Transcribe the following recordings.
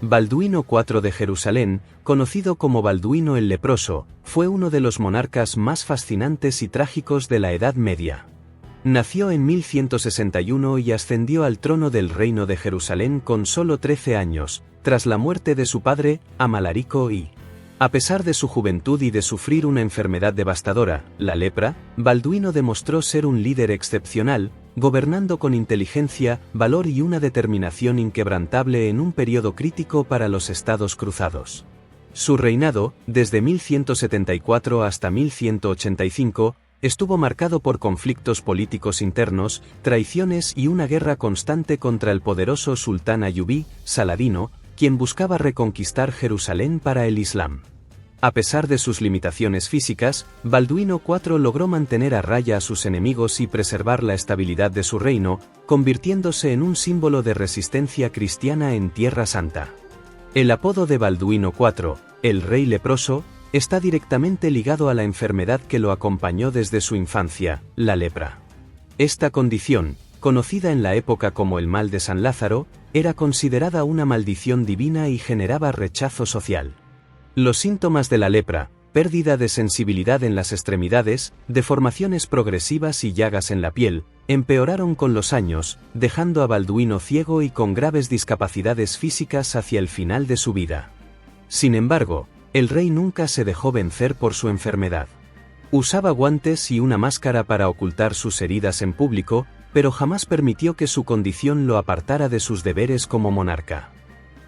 Balduino IV de Jerusalén, conocido como Balduino el Leproso, fue uno de los monarcas más fascinantes y trágicos de la Edad Media. Nació en 1161 y ascendió al trono del reino de Jerusalén con solo 13 años, tras la muerte de su padre, Amalarico I. A pesar de su juventud y de sufrir una enfermedad devastadora, la lepra, Balduino demostró ser un líder excepcional, gobernando con inteligencia, valor y una determinación inquebrantable en un periodo crítico para los Estados Cruzados. Su reinado, desde 1174 hasta 1185, estuvo marcado por conflictos políticos internos, traiciones y una guerra constante contra el poderoso sultán ayubí, Saladino, quien buscaba reconquistar Jerusalén para el Islam. A pesar de sus limitaciones físicas, Balduino IV logró mantener a raya a sus enemigos y preservar la estabilidad de su reino, convirtiéndose en un símbolo de resistencia cristiana en Tierra Santa. El apodo de Balduino IV, el Rey Leproso, está directamente ligado a la enfermedad que lo acompañó desde su infancia, la lepra. Esta condición, conocida en la época como el mal de San Lázaro, era considerada una maldición divina y generaba rechazo social. Los síntomas de la lepra, pérdida de sensibilidad en las extremidades, deformaciones progresivas y llagas en la piel, empeoraron con los años, dejando a Balduino ciego y con graves discapacidades físicas hacia el final de su vida. Sin embargo, el rey nunca se dejó vencer por su enfermedad. Usaba guantes y una máscara para ocultar sus heridas en público, pero jamás permitió que su condición lo apartara de sus deberes como monarca.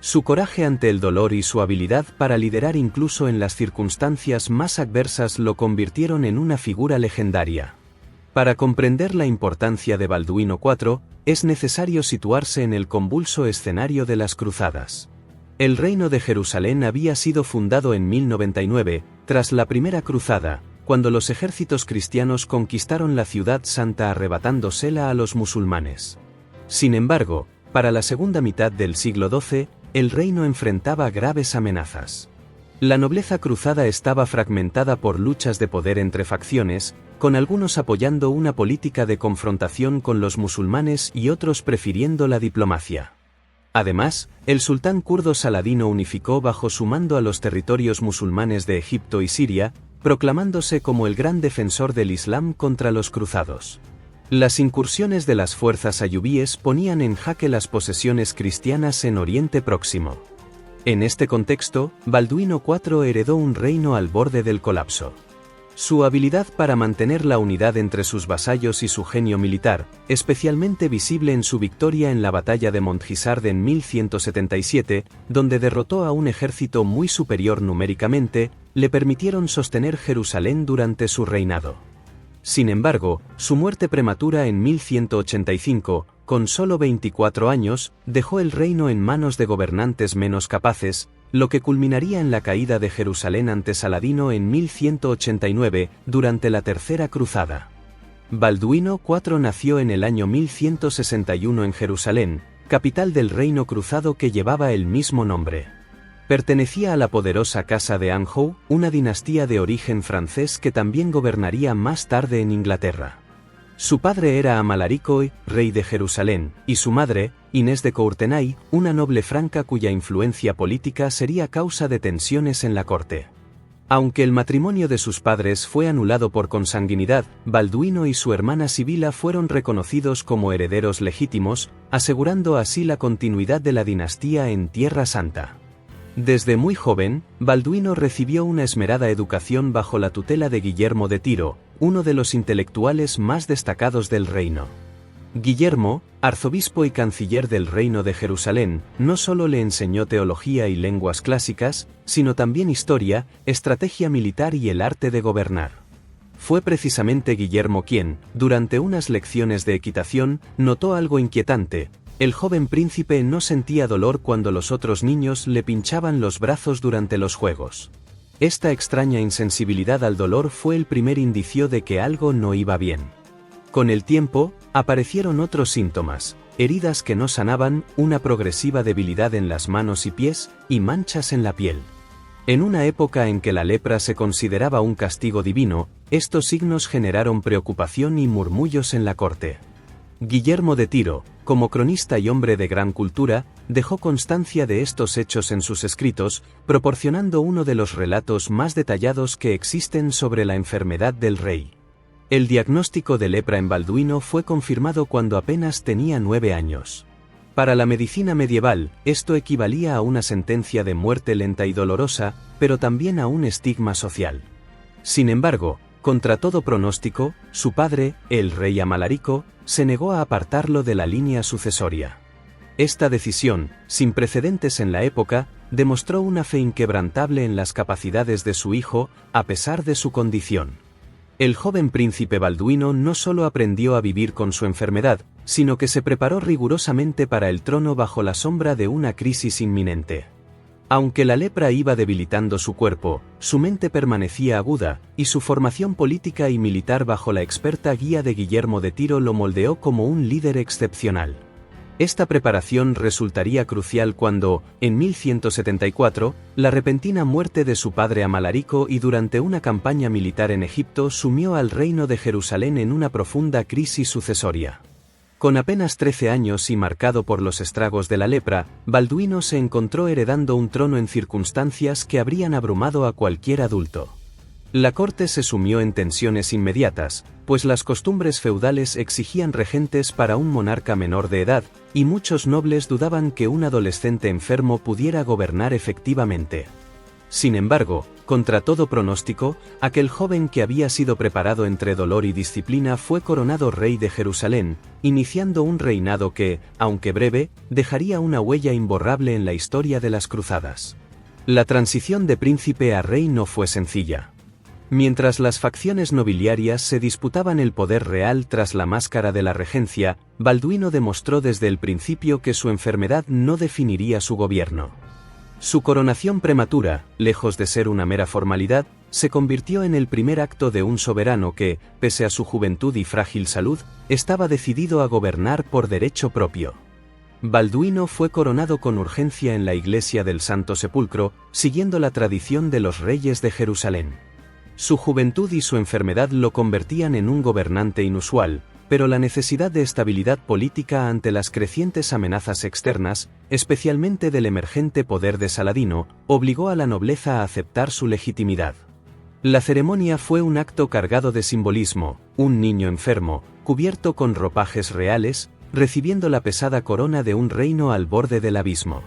Su coraje ante el dolor y su habilidad para liderar incluso en las circunstancias más adversas lo convirtieron en una figura legendaria. Para comprender la importancia de Balduino IV, es necesario situarse en el convulso escenario de las cruzadas. El reino de Jerusalén había sido fundado en 1099, tras la primera cruzada, cuando los ejércitos cristianos conquistaron la ciudad santa arrebatándosela a los musulmanes. Sin embargo, para la segunda mitad del siglo XII, el reino enfrentaba graves amenazas. La nobleza cruzada estaba fragmentada por luchas de poder entre facciones, con algunos apoyando una política de confrontación con los musulmanes y otros prefiriendo la diplomacia. Además, el sultán kurdo Saladino unificó bajo su mando a los territorios musulmanes de Egipto y Siria, proclamándose como el gran defensor del Islam contra los cruzados. Las incursiones de las fuerzas ayubíes ponían en jaque las posesiones cristianas en Oriente Próximo. En este contexto, Balduino IV heredó un reino al borde del colapso. Su habilidad para mantener la unidad entre sus vasallos y su genio militar, especialmente visible en su victoria en la batalla de Montgisard en 1177, donde derrotó a un ejército muy superior numéricamente, le permitieron sostener Jerusalén durante su reinado. Sin embargo, su muerte prematura en 1185, con solo 24 años, dejó el reino en manos de gobernantes menos capaces, lo que culminaría en la caída de Jerusalén ante Saladino en 1189, durante la Tercera Cruzada. Balduino IV nació en el año 1161 en Jerusalén, capital del reino cruzado que llevaba el mismo nombre. Pertenecía a la poderosa casa de Anjou, una dinastía de origen francés que también gobernaría más tarde en Inglaterra. Su padre era Amalarico I, rey de Jerusalén, y su madre, Inés de Courtenay, una noble franca cuya influencia política sería causa de tensiones en la corte. Aunque el matrimonio de sus padres fue anulado por consanguinidad, Balduino y su hermana Sibila fueron reconocidos como herederos legítimos, asegurando así la continuidad de la dinastía en Tierra Santa. Desde muy joven, Balduino recibió una esmerada educación bajo la tutela de Guillermo de Tiro, uno de los intelectuales más destacados del reino. Guillermo, arzobispo y canciller del reino de Jerusalén, no solo le enseñó teología y lenguas clásicas, sino también historia, estrategia militar y el arte de gobernar. Fue precisamente Guillermo quien, durante unas lecciones de equitación, notó algo inquietante. El joven príncipe no sentía dolor cuando los otros niños le pinchaban los brazos durante los juegos. Esta extraña insensibilidad al dolor fue el primer indicio de que algo no iba bien. Con el tiempo, aparecieron otros síntomas, heridas que no sanaban, una progresiva debilidad en las manos y pies, y manchas en la piel. En una época en que la lepra se consideraba un castigo divino, estos signos generaron preocupación y murmullos en la corte. Guillermo de Tiro, como cronista y hombre de gran cultura, dejó constancia de estos hechos en sus escritos, proporcionando uno de los relatos más detallados que existen sobre la enfermedad del rey. El diagnóstico de lepra en Balduino fue confirmado cuando apenas tenía 9 años. Para la medicina medieval, esto equivalía a una sentencia de muerte lenta y dolorosa, pero también a un estigma social. Sin embargo, contra todo pronóstico, su padre, el rey Amalarico, se negó a apartarlo de la línea sucesoria. Esta decisión, sin precedentes en la época, demostró una fe inquebrantable en las capacidades de su hijo, a pesar de su condición. El joven príncipe Balduino no solo aprendió a vivir con su enfermedad, sino que se preparó rigurosamente para el trono bajo la sombra de una crisis inminente. Aunque la lepra iba debilitando su cuerpo, su mente permanecía aguda, y su formación política y militar bajo la experta guía de Guillermo de Tiro lo moldeó como un líder excepcional. Esta preparación resultaría crucial cuando, en 1174, la repentina muerte de su padre Amalarico y durante una campaña militar en Egipto sumió al reino de Jerusalén en una profunda crisis sucesoria. Con apenas 13 años y marcado por los estragos de la lepra, Balduino se encontró heredando un trono en circunstancias que habrían abrumado a cualquier adulto. La corte se sumió en tensiones inmediatas, pues las costumbres feudales exigían regentes para un monarca menor de edad, y muchos nobles dudaban que un adolescente enfermo pudiera gobernar efectivamente. Sin embargo, contra todo pronóstico, aquel joven que había sido preparado entre dolor y disciplina fue coronado rey de Jerusalén, iniciando un reinado que, aunque breve, dejaría una huella imborrable en la historia de las cruzadas. La transición de príncipe a rey no fue sencilla. Mientras las facciones nobiliarias se disputaban el poder real tras la máscara de la regencia, Balduino demostró desde el principio que su enfermedad no definiría su gobierno. Su coronación prematura, lejos de ser una mera formalidad, se convirtió en el primer acto de un soberano que, pese a su juventud y frágil salud, estaba decidido a gobernar por derecho propio. Balduino fue coronado con urgencia en la iglesia del Santo Sepulcro, siguiendo la tradición de los reyes de Jerusalén. Su juventud y su enfermedad lo convertían en un gobernante inusual, pero la necesidad de estabilidad política ante las crecientes amenazas externas, especialmente del emergente poder de Saladino, obligó a la nobleza a aceptar su legitimidad. La ceremonia fue un acto cargado de simbolismo: un niño enfermo, cubierto con ropajes reales, recibiendo la pesada corona de un reino al borde del abismo.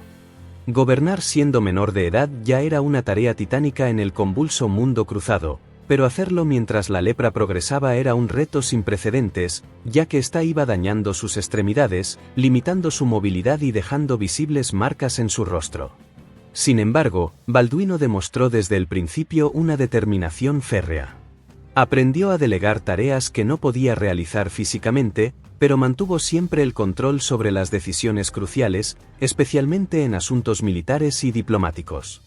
Gobernar siendo menor de edad ya era una tarea titánica en el convulso mundo cruzado, pero hacerlo mientras la lepra progresaba era un reto sin precedentes, ya que ésta iba dañando sus extremidades, limitando su movilidad y dejando visibles marcas en su rostro. Sin embargo, Balduino demostró desde el principio una determinación férrea. Aprendió a delegar tareas que no podía realizar físicamente, pero mantuvo siempre el control sobre las decisiones cruciales, especialmente en asuntos militares y diplomáticos.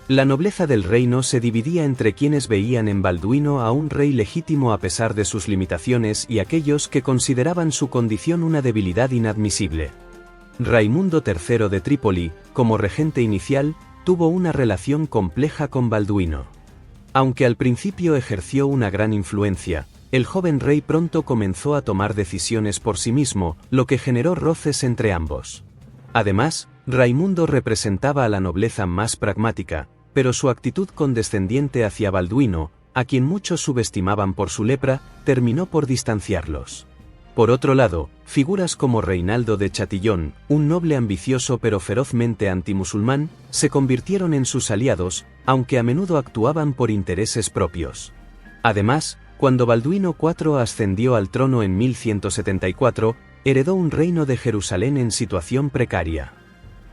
La nobleza del reino se dividía entre quienes veían en Balduino a un rey legítimo a pesar de sus limitaciones y aquellos que consideraban su condición una debilidad inadmisible. Raimundo III de Trípoli, como regente inicial, tuvo una relación compleja con Balduino. Aunque al principio ejerció una gran influencia, el joven rey pronto comenzó a tomar decisiones por sí mismo, lo que generó roces entre ambos. Además, Raimundo representaba a la nobleza más pragmática, pero su actitud condescendiente hacia Balduino, a quien muchos subestimaban por su lepra, terminó por distanciarlos. Por otro lado, figuras como Reinaldo de Chatillon, un noble ambicioso pero ferozmente antimusulmán, se convirtieron en sus aliados, aunque a menudo actuaban por intereses propios. Además, cuando Balduino IV ascendió al trono en 1174, heredó un reino de Jerusalén en situación precaria.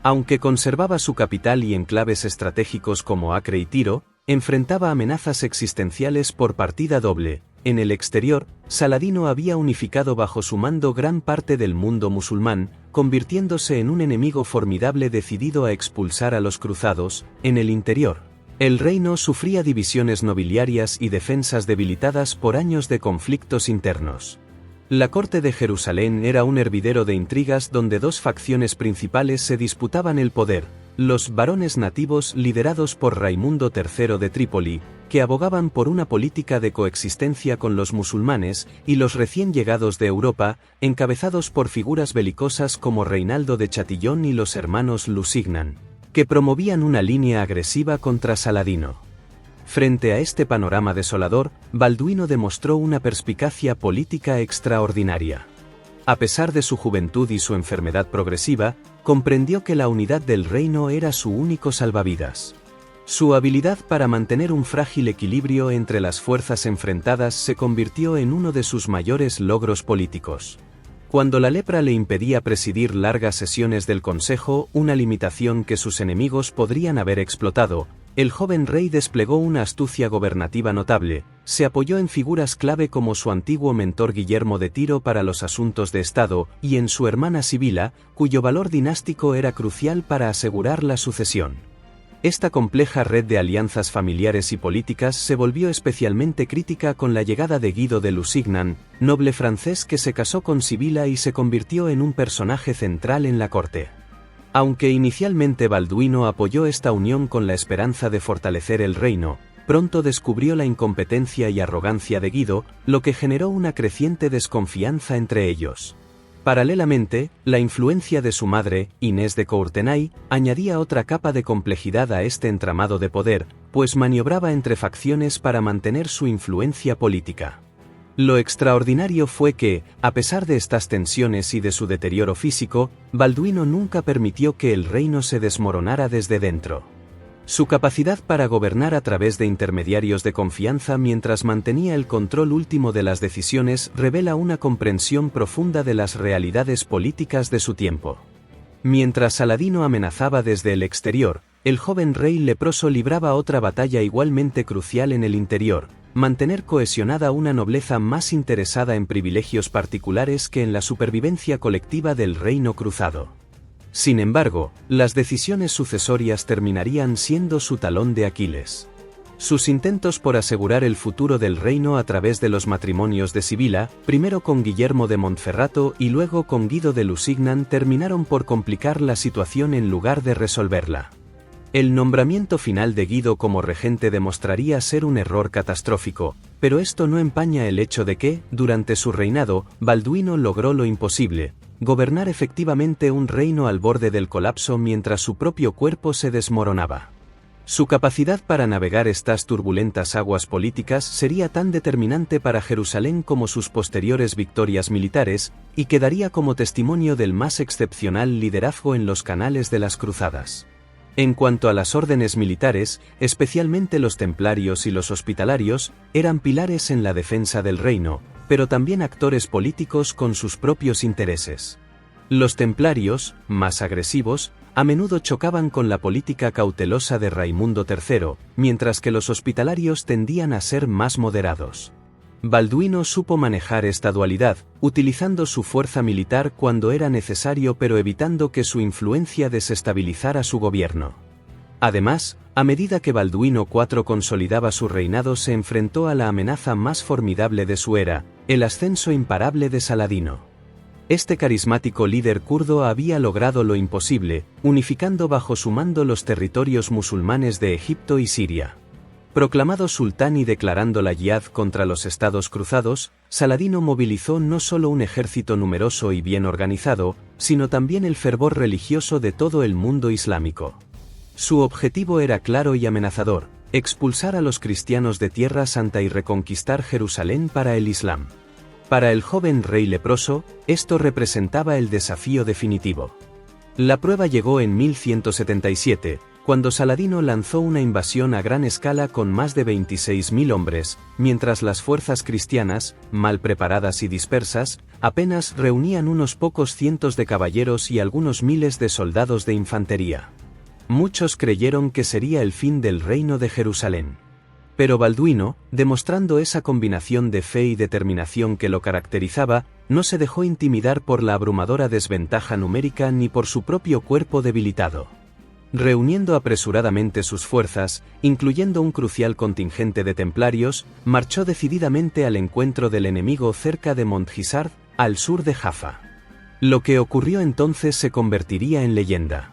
Aunque conservaba su capital y enclaves estratégicos como Acre y Tiro, enfrentaba amenazas existenciales por partida doble. En el exterior, Saladino había unificado bajo su mando gran parte del mundo musulmán, convirtiéndose en un enemigo formidable decidido a expulsar a los cruzados. En el interior, el reino sufría divisiones nobiliarias y defensas debilitadas por años de conflictos internos. La corte de Jerusalén era un hervidero de intrigas donde dos facciones principales se disputaban el poder: los varones nativos liderados por Raimundo III de Trípoli, que abogaban por una política de coexistencia con los musulmanes, y los recién llegados de Europa, encabezados por figuras belicosas como Reinaldo de Chatillon y los hermanos Lusignan, que promovían una línea agresiva contra Saladino. Frente a este panorama desolador, Balduino demostró una perspicacia política extraordinaria. A pesar de su juventud y su enfermedad progresiva, comprendió que la unidad del reino era su único salvavidas. Su habilidad para mantener un frágil equilibrio entre las fuerzas enfrentadas se convirtió en uno de sus mayores logros políticos. Cuando la lepra le impedía presidir largas sesiones del Consejo, una limitación que sus enemigos podrían haber explotado, el joven rey desplegó una astucia gobernativa notable, se apoyó en figuras clave como su antiguo mentor Guillermo de Tiro para los asuntos de Estado y en su hermana Sibila, cuyo valor dinástico era crucial para asegurar la sucesión. Esta compleja red de alianzas familiares y políticas se volvió especialmente crítica con la llegada de Guido de Lusignan, noble francés que se casó con Sibila y se convirtió en un personaje central en la corte. Aunque inicialmente Balduino apoyó esta unión con la esperanza de fortalecer el reino, pronto descubrió la incompetencia y arrogancia de Guido, lo que generó una creciente desconfianza entre ellos. Paralelamente, la influencia de su madre, Inés de Courtenay, añadía otra capa de complejidad a este entramado de poder, pues maniobraba entre facciones para mantener su influencia política. Lo extraordinario fue que, a pesar de estas tensiones y de su deterioro físico, Balduino nunca permitió que el reino se desmoronara desde dentro. Su capacidad para gobernar a través de intermediarios de confianza mientras mantenía el control último de las decisiones revela una comprensión profunda de las realidades políticas de su tiempo. Mientras Saladino amenazaba desde el exterior, el joven rey leproso libraba otra batalla igualmente crucial en el interior: mantener cohesionada una nobleza más interesada en privilegios particulares que en la supervivencia colectiva del reino cruzado. Sin embargo, las decisiones sucesorias terminarían siendo su talón de Aquiles. Sus intentos por asegurar el futuro del reino a través de los matrimonios de Sibila, primero con Guillermo de Montferrato y luego con Guido de Lusignan, terminaron por complicar la situación en lugar de resolverla. El nombramiento final de Guido como regente demostraría ser un error catastrófico, pero esto no empaña el hecho de que, durante su reinado, Balduino logró lo imposible: gobernar efectivamente un reino al borde del colapso mientras su propio cuerpo se desmoronaba. Su capacidad para navegar estas turbulentas aguas políticas sería tan determinante para Jerusalén como sus posteriores victorias militares, y quedaría como testimonio del más excepcional liderazgo en los canales de las cruzadas. En cuanto a las órdenes militares, especialmente los templarios y los hospitalarios, eran pilares en la defensa del reino, pero también actores políticos con sus propios intereses. Los templarios, más agresivos, a menudo chocaban con la política cautelosa de Raimundo III, mientras que los hospitalarios tendían a ser más moderados. Balduino supo manejar esta dualidad, utilizando su fuerza militar cuando era necesario pero evitando que su influencia desestabilizara su gobierno. Además, a medida que Balduino IV consolidaba su reinado, se enfrentó a la amenaza más formidable de su era: el ascenso imparable de Saladino. Este carismático líder kurdo había logrado lo imposible, unificando bajo su mando los territorios musulmanes de Egipto y Siria. Proclamado sultán y declarando la yihad contra los estados cruzados, Saladino movilizó no solo un ejército numeroso y bien organizado, sino también el fervor religioso de todo el mundo islámico. Su objetivo era claro y amenazador: expulsar a los cristianos de Tierra Santa y reconquistar Jerusalén para el Islam. Para el joven rey leproso, esto representaba el desafío definitivo. La prueba llegó en 1177, cuando Saladino lanzó una invasión a gran escala con más de 26.000 hombres, mientras las fuerzas cristianas, mal preparadas y dispersas, apenas reunían unos pocos cientos de caballeros y algunos miles de soldados de infantería. Muchos creyeron que sería el fin del reino de Jerusalén. Pero Balduino, demostrando esa combinación de fe y determinación que lo caracterizaba, no se dejó intimidar por la abrumadora desventaja numérica ni por su propio cuerpo debilitado. Reuniendo apresuradamente sus fuerzas, incluyendo un crucial contingente de templarios, marchó decididamente al encuentro del enemigo cerca de Montgisard, al sur de Jaffa. Lo que ocurrió entonces se convertiría en leyenda.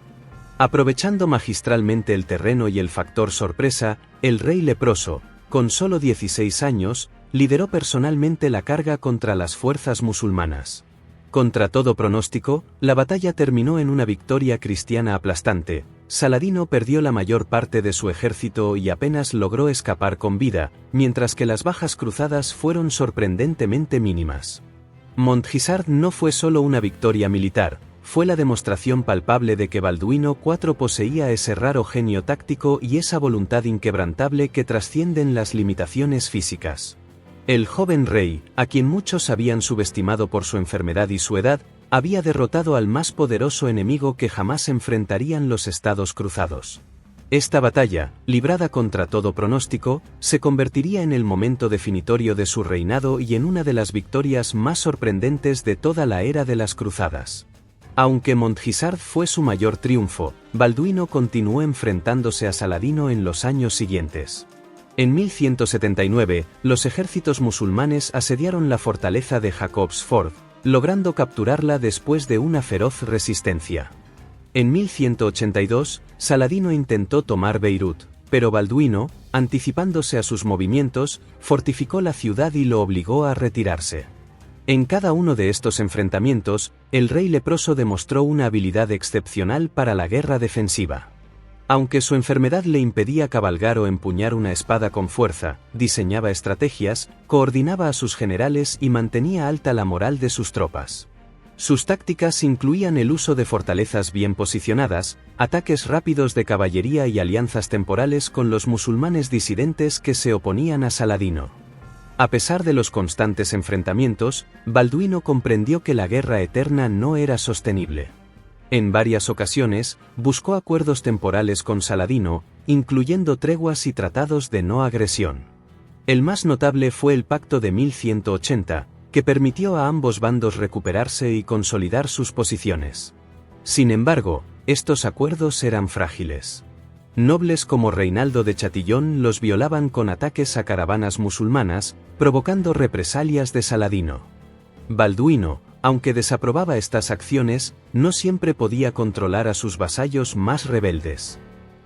Aprovechando magistralmente el terreno y el factor sorpresa, el rey leproso, con solo 16 años, lideró personalmente la carga contra las fuerzas musulmanas. Contra todo pronóstico, la batalla terminó en una victoria cristiana aplastante. Saladino perdió la mayor parte de su ejército y apenas logró escapar con vida, mientras que las bajas cruzadas fueron sorprendentemente mínimas. Montgisard no fue solo una victoria militar, fue la demostración palpable de que Balduino IV poseía ese raro genio táctico y esa voluntad inquebrantable que trascienden las limitaciones físicas. El joven rey, a quien muchos habían subestimado por su enfermedad y su edad, había derrotado al más poderoso enemigo que jamás enfrentarían los Estados Cruzados. Esta batalla, librada contra todo pronóstico, se convertiría en el momento definitorio de su reinado y en una de las victorias más sorprendentes de toda la era de las Cruzadas. Aunque Montgisard fue su mayor triunfo, Balduino continuó enfrentándose a Saladino en los años siguientes. En 1179, los ejércitos musulmanes asediaron la fortaleza de Jacobsford, logrando capturarla después de una feroz resistencia. En 1182, Saladino intentó tomar Beirut, pero Balduino, anticipándose a sus movimientos, fortificó la ciudad y lo obligó a retirarse. En cada uno de estos enfrentamientos, el rey leproso demostró una habilidad excepcional para la guerra defensiva. Aunque su enfermedad le impedía cabalgar o empuñar una espada con fuerza, diseñaba estrategias, coordinaba a sus generales y mantenía alta la moral de sus tropas. Sus tácticas incluían el uso de fortalezas bien posicionadas, ataques rápidos de caballería y alianzas temporales con los musulmanes disidentes que se oponían a Saladino. A pesar de los constantes enfrentamientos, Balduino comprendió que la guerra eterna no era sostenible. En varias ocasiones, buscó acuerdos temporales con Saladino, incluyendo treguas y tratados de no agresión. El más notable fue el Pacto de 1180, que permitió a ambos bandos recuperarse y consolidar sus posiciones. Sin embargo, estos acuerdos eran frágiles. Nobles como Reinaldo de Chatillon los violaban con ataques a caravanas musulmanas, provocando represalias de Saladino. Balduino, aunque desaprobaba estas acciones, no siempre podía controlar a sus vasallos más rebeldes.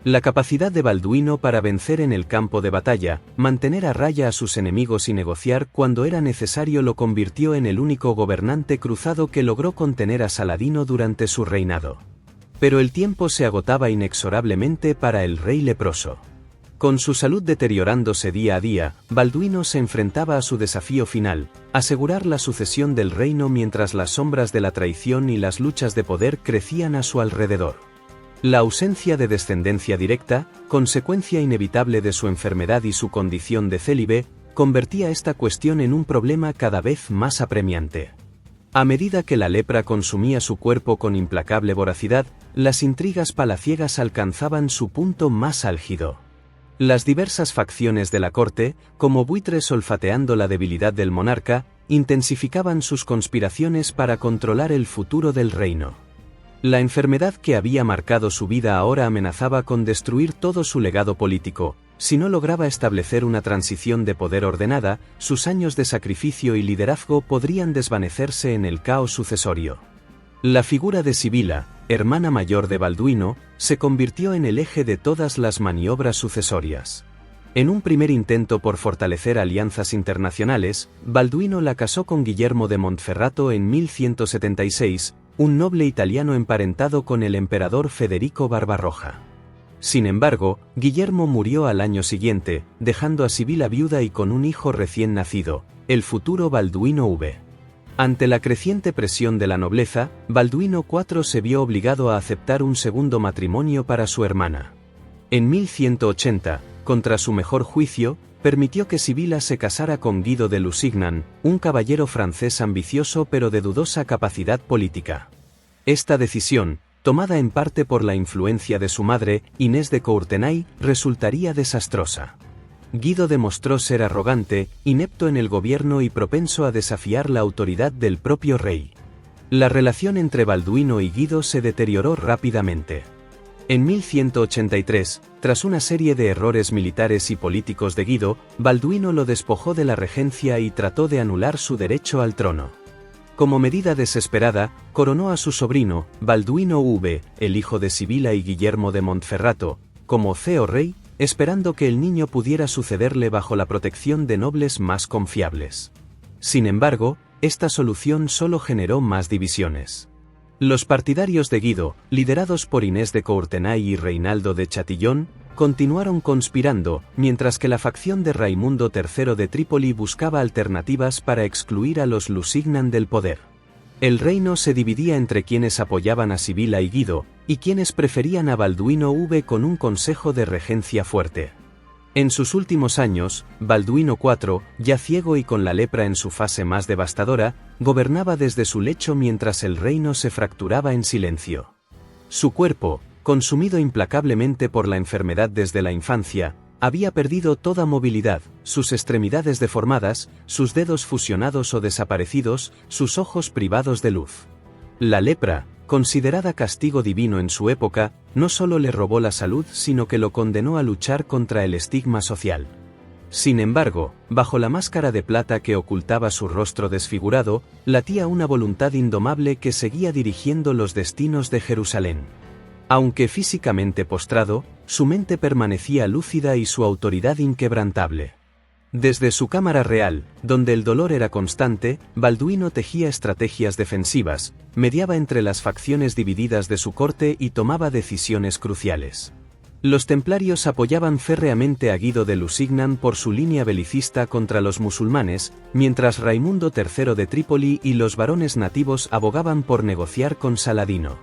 La capacidad de Balduino para vencer en el campo de batalla, mantener a raya a sus enemigos y negociar cuando era necesario lo convirtió en el único gobernante cruzado que logró contener a Saladino durante su reinado. Pero el tiempo se agotaba inexorablemente para el rey leproso. Con su salud deteriorándose día a día, Balduino se enfrentaba a su desafío final, asegurar la sucesión del reino mientras las sombras de la traición y las luchas de poder crecían a su alrededor. La ausencia de descendencia directa, consecuencia inevitable de su enfermedad y su condición de célibe, convertía esta cuestión en un problema cada vez más apremiante. A medida que la lepra consumía su cuerpo con implacable voracidad, las intrigas palaciegas alcanzaban su punto más álgido. Las diversas facciones de la corte, como buitres olfateando la debilidad del monarca, intensificaban sus conspiraciones para controlar el futuro del reino. La enfermedad que había marcado su vida ahora amenazaba con destruir todo su legado político. Si no lograba establecer una transición de poder ordenada, sus años de sacrificio y liderazgo podrían desvanecerse en el caos sucesorio. La figura de Sibila, hermana mayor de Balduino, se convirtió en el eje de todas las maniobras sucesorias. En un primer intento por fortalecer alianzas internacionales, Balduino la casó con Guillermo de Montferrato en 1176, un noble italiano emparentado con el emperador Federico Barbarroja. Sin embargo, Guillermo murió al año siguiente, dejando a Sibila viuda y con un hijo recién nacido, el futuro Balduino V. Ante la creciente presión de la nobleza, Balduino IV se vio obligado a aceptar un segundo matrimonio para su hermana. En 1180, contra su mejor juicio, permitió que Sibila se casara con Guido de Lusignan, un caballero francés ambicioso pero de dudosa capacidad política. Esta decisión, tomada en parte por la influencia de su madre, Inés de Courtenay, resultaría desastrosa. Guido demostró ser arrogante, inepto en el gobierno y propenso a desafiar la autoridad del propio rey. La relación entre Balduino y Guido se deterioró rápidamente. En 1183, tras una serie de errores militares y políticos de Guido, Balduino lo despojó de la regencia y trató de anular su derecho al trono. Como medida desesperada, coronó a su sobrino, Balduino V, el hijo de Sibila y Guillermo de Montferrato, como ceo rey, esperando que el niño pudiera sucederle bajo la protección de nobles más confiables. Sin embargo, esta solución solo generó más divisiones. Los partidarios de Guido, liderados por Inés de Courtenay y Reinaldo de Chatillon, continuaron conspirando, mientras que la facción de Raimundo III de Trípoli buscaba alternativas para excluir a los Lusignan del poder. El reino se dividía entre quienes apoyaban a Sibila y Guido, y quienes preferían a Balduino V con un consejo de regencia fuerte. En sus últimos años, Balduino IV, ya ciego y con la lepra en su fase más devastadora, gobernaba desde su lecho mientras el reino se fracturaba en silencio. Su cuerpo, consumido implacablemente por la enfermedad desde la infancia, había perdido toda movilidad, sus extremidades deformadas, sus dedos fusionados o desaparecidos, sus ojos privados de luz. La lepra, considerada castigo divino en su época, no solo le robó la salud sino que lo condenó a luchar contra el estigma social. Sin embargo, bajo la máscara de plata que ocultaba su rostro desfigurado, latía una voluntad indomable que seguía dirigiendo los destinos de Jerusalén. Aunque físicamente postrado, su mente permanecía lúcida y su autoridad inquebrantable. Desde su cámara real, donde el dolor era constante, Balduino tejía estrategias defensivas, mediaba entre las facciones divididas de su corte y tomaba decisiones cruciales. Los templarios apoyaban férreamente a Guido de Lusignan por su línea belicista contra los musulmanes, mientras Raimundo III de Trípoli y los varones nativos abogaban por negociar con Saladino.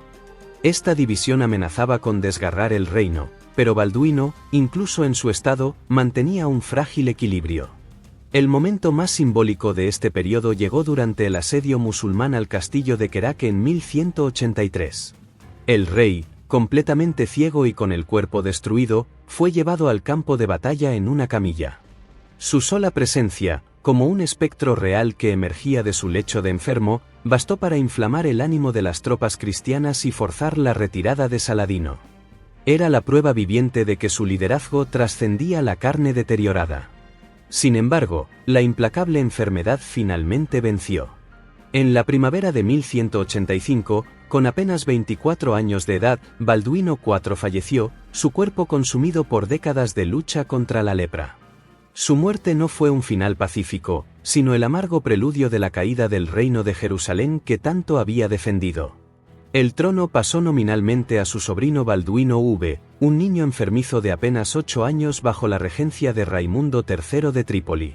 Esta división amenazaba con desgarrar el reino, pero Balduino, incluso en su estado, mantenía un frágil equilibrio. El momento más simbólico de este periodo llegó durante el asedio musulmán al castillo de Kerak en 1183. El rey, completamente ciego y con el cuerpo destruido, fue llevado al campo de batalla en una camilla. Su sola presencia, como un espectro real que emergía de su lecho de enfermo, bastó para inflamar el ánimo de las tropas cristianas y forzar la retirada de Saladino. Era la prueba viviente de que su liderazgo trascendía la carne deteriorada. Sin embargo, la implacable enfermedad finalmente venció. En la primavera de 1185, con apenas 24 años de edad, Balduino IV falleció, su cuerpo consumido por décadas de lucha contra la lepra. Su muerte no fue un final pacífico, sino el amargo preludio de la caída del reino de Jerusalén que tanto había defendido. El trono pasó nominalmente a su sobrino Balduino V, un niño enfermizo de apenas 8 años bajo la regencia de Raimundo III de Trípoli.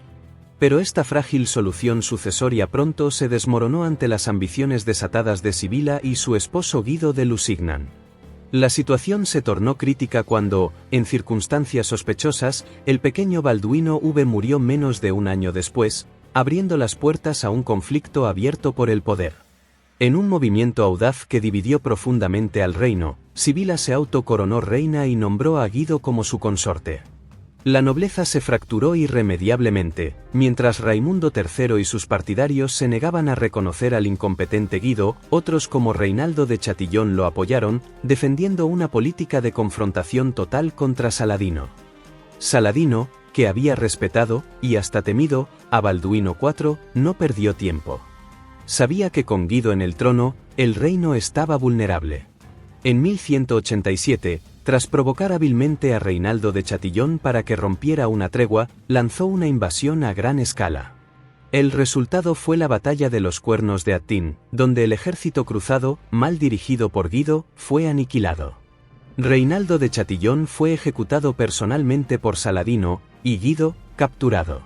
Pero esta frágil solución sucesoria pronto se desmoronó ante las ambiciones desatadas de Sibila y su esposo Guido de Lusignan. La situación se tornó crítica cuando, en circunstancias sospechosas, el pequeño Balduino V murió menos de un año después, abriendo las puertas a un conflicto abierto por el poder. En un movimiento audaz que dividió profundamente al reino, Sibila se autocoronó reina y nombró a Guido como su consorte. La nobleza se fracturó irremediablemente, mientras Raimundo III y sus partidarios se negaban a reconocer al incompetente Guido, otros como Reinaldo de Chatillon lo apoyaron, defendiendo una política de confrontación total contra Saladino. Saladino, que había respetado, y hasta temido, a Balduino IV, no perdió tiempo. Sabía que con Guido en el trono, el reino estaba vulnerable. En 1187, tras provocar hábilmente a Reinaldo de Chatillon para que rompiera una tregua, lanzó una invasión a gran escala. El resultado fue la batalla de los Cuernos de Attín, donde el ejército cruzado, mal dirigido por Guido, fue aniquilado. Reinaldo de Chatillon fue ejecutado personalmente por Saladino, y Guido, capturado.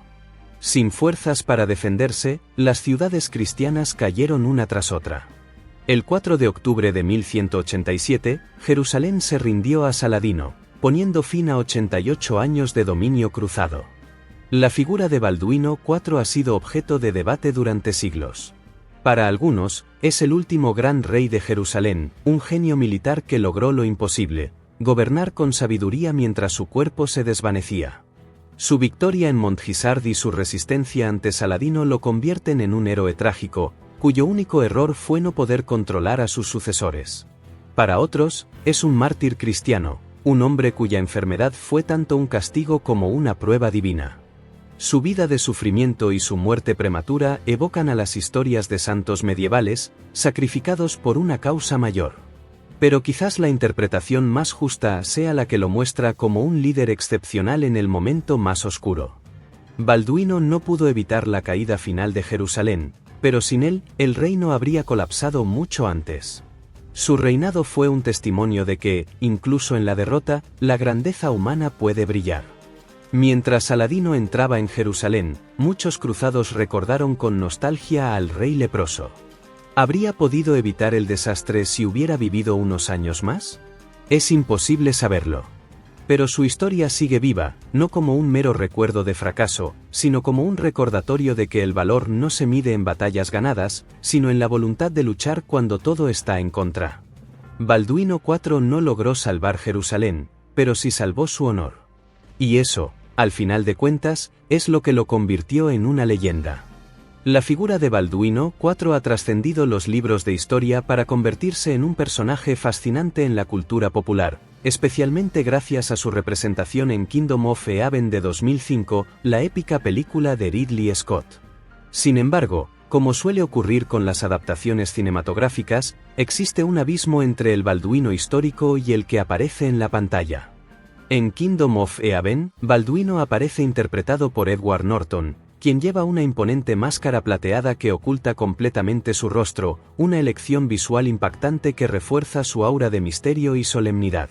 Sin fuerzas para defenderse, las ciudades cristianas cayeron una tras otra. El 4 de octubre de 1187, Jerusalén se rindió a Saladino, poniendo fin a 88 años de dominio cruzado. La figura de Balduino IV ha sido objeto de debate durante siglos. Para algunos, es el último gran rey de Jerusalén, un genio militar que logró lo imposible, gobernar con sabiduría mientras su cuerpo se desvanecía. Su victoria en Montgisard y su resistencia ante Saladino lo convierten en un héroe trágico, cuyo único error fue no poder controlar a sus sucesores. Para otros, es un mártir cristiano, un hombre cuya enfermedad fue tanto un castigo como una prueba divina. Su vida de sufrimiento y su muerte prematura evocan a las historias de santos medievales, sacrificados por una causa mayor. Pero quizás la interpretación más justa sea la que lo muestra como un líder excepcional en el momento más oscuro. Balduino no pudo evitar la caída final de Jerusalén, pero sin él, el reino habría colapsado mucho antes. Su reinado fue un testimonio de que, incluso en la derrota, la grandeza humana puede brillar. Mientras Saladino entraba en Jerusalén, muchos cruzados recordaron con nostalgia al rey leproso. ¿Habría podido evitar el desastre si hubiera vivido unos años más? Es imposible saberlo. Pero su historia sigue viva, no como un mero recuerdo de fracaso, sino como un recordatorio de que el valor no se mide en batallas ganadas, sino en la voluntad de luchar cuando todo está en contra. Balduino IV no logró salvar Jerusalén, pero sí salvó su honor. Y eso, al final de cuentas, es lo que lo convirtió en una leyenda. La figura de Balduino IV ha trascendido los libros de historia para convertirse en un personaje fascinante en la cultura popular, especialmente gracias a su representación en Kingdom of Heaven de 2005, la épica película de Ridley Scott. Sin embargo, como suele ocurrir con las adaptaciones cinematográficas, existe un abismo entre el Balduino histórico y el que aparece en la pantalla. En Kingdom of Heaven, Balduino aparece interpretado por Edward Norton, quien lleva una imponente máscara plateada que oculta completamente su rostro, una elección visual impactante que refuerza su aura de misterio y solemnidad.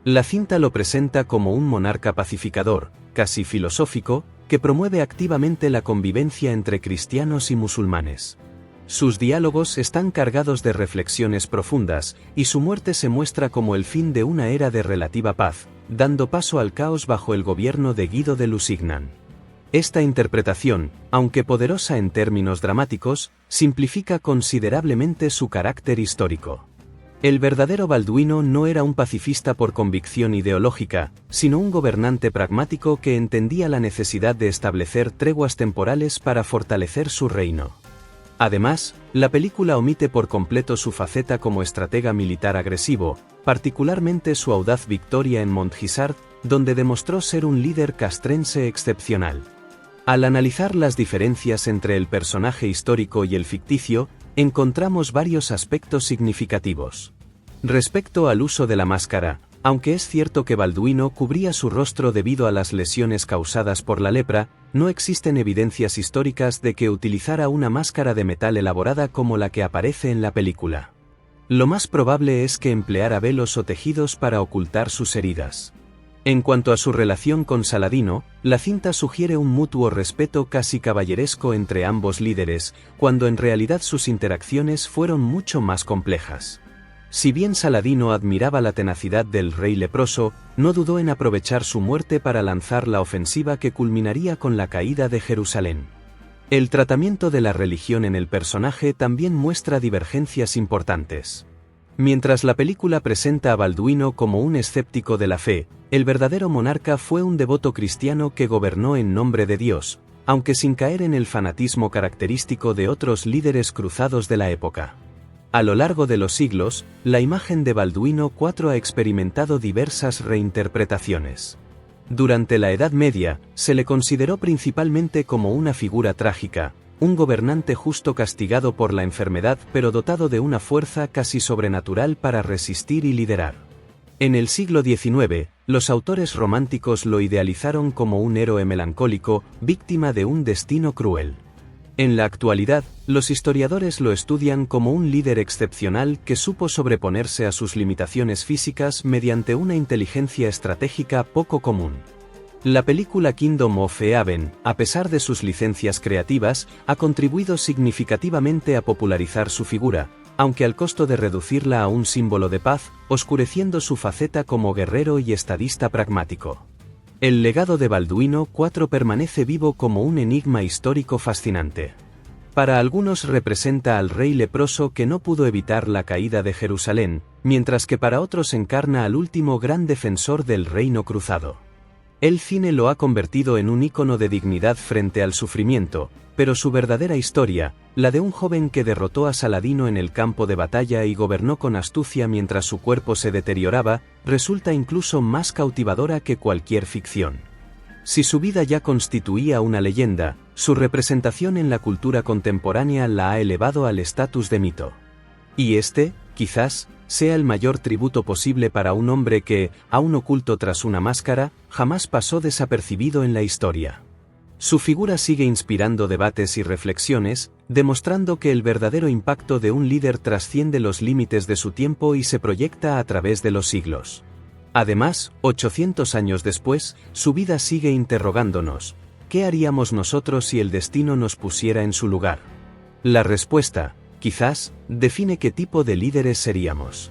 La cinta lo presenta como un monarca pacificador, casi filosófico, que promueve activamente la convivencia entre cristianos y musulmanes. Sus diálogos están cargados de reflexiones profundas, y su muerte se muestra como el fin de una era de relativa paz, dando paso al caos bajo el gobierno de Guido de Lusignan. Esta interpretación, aunque poderosa en términos dramáticos, simplifica considerablemente su carácter histórico. El verdadero Balduino no era un pacifista por convicción ideológica, sino un gobernante pragmático que entendía la necesidad de establecer treguas temporales para fortalecer su reino. Además, la película omite por completo su faceta como estratega militar agresivo, particularmente su audaz victoria en Montgisard, donde demostró ser un líder castrense excepcional. Al analizar las diferencias entre el personaje histórico y el ficticio, encontramos varios aspectos significativos. Respecto al uso de la máscara, aunque es cierto que Balduino cubría su rostro debido a las lesiones causadas por la lepra, no existen evidencias históricas de que utilizara una máscara de metal elaborada como la que aparece en la película. Lo más probable es que empleara velos o tejidos para ocultar sus heridas. En cuanto a su relación con Saladino, la cinta sugiere un mutuo respeto casi caballeresco entre ambos líderes, cuando en realidad sus interacciones fueron mucho más complejas. Si bien Saladino admiraba la tenacidad del rey leproso, no dudó en aprovechar su muerte para lanzar la ofensiva que culminaría con la caída de Jerusalén. El tratamiento de la religión en el personaje también muestra divergencias importantes. Mientras la película presenta a Balduino como un escéptico de la fe, el verdadero monarca fue un devoto cristiano que gobernó en nombre de Dios, aunque sin caer en el fanatismo característico de otros líderes cruzados de la época. A lo largo de los siglos, la imagen de Balduino IV ha experimentado diversas reinterpretaciones. Durante la Edad Media, se le consideró principalmente como una figura trágica, un gobernante justo castigado por la enfermedad pero dotado de una fuerza casi sobrenatural para resistir y liderar. En el siglo XIX, los autores románticos lo idealizaron como un héroe melancólico, víctima de un destino cruel. En la actualidad, los historiadores lo estudian como un líder excepcional que supo sobreponerse a sus limitaciones físicas mediante una inteligencia estratégica poco común. La película Kingdom of Heaven, a pesar de sus licencias creativas, ha contribuido significativamente a popularizar su figura, aunque al costo de reducirla a un símbolo de paz, oscureciendo su faceta como guerrero y estadista pragmático. El legado de Balduino IV permanece vivo como un enigma histórico fascinante. Para algunos representa al rey leproso que no pudo evitar la caída de Jerusalén, mientras que para otros encarna al último gran defensor del reino cruzado. El cine lo ha convertido en un ícono de dignidad frente al sufrimiento, pero su verdadera historia, la de un joven que derrotó a Saladino en el campo de batalla y gobernó con astucia mientras su cuerpo se deterioraba, resulta incluso más cautivadora que cualquier ficción. Si su vida ya constituía una leyenda, su representación en la cultura contemporánea la ha elevado al estatus de mito. Y este, quizás, sea el mayor tributo posible para un hombre que, aún oculto tras una máscara, jamás pasó desapercibido en la historia. Su figura sigue inspirando debates y reflexiones, demostrando que el verdadero impacto de un líder trasciende los límites de su tiempo y se proyecta a través de los siglos. Además, 800 años después, su vida sigue interrogándonos: ¿qué haríamos nosotros si el destino nos pusiera en su lugar? La respuesta, quizás, define qué tipo de líderes seríamos.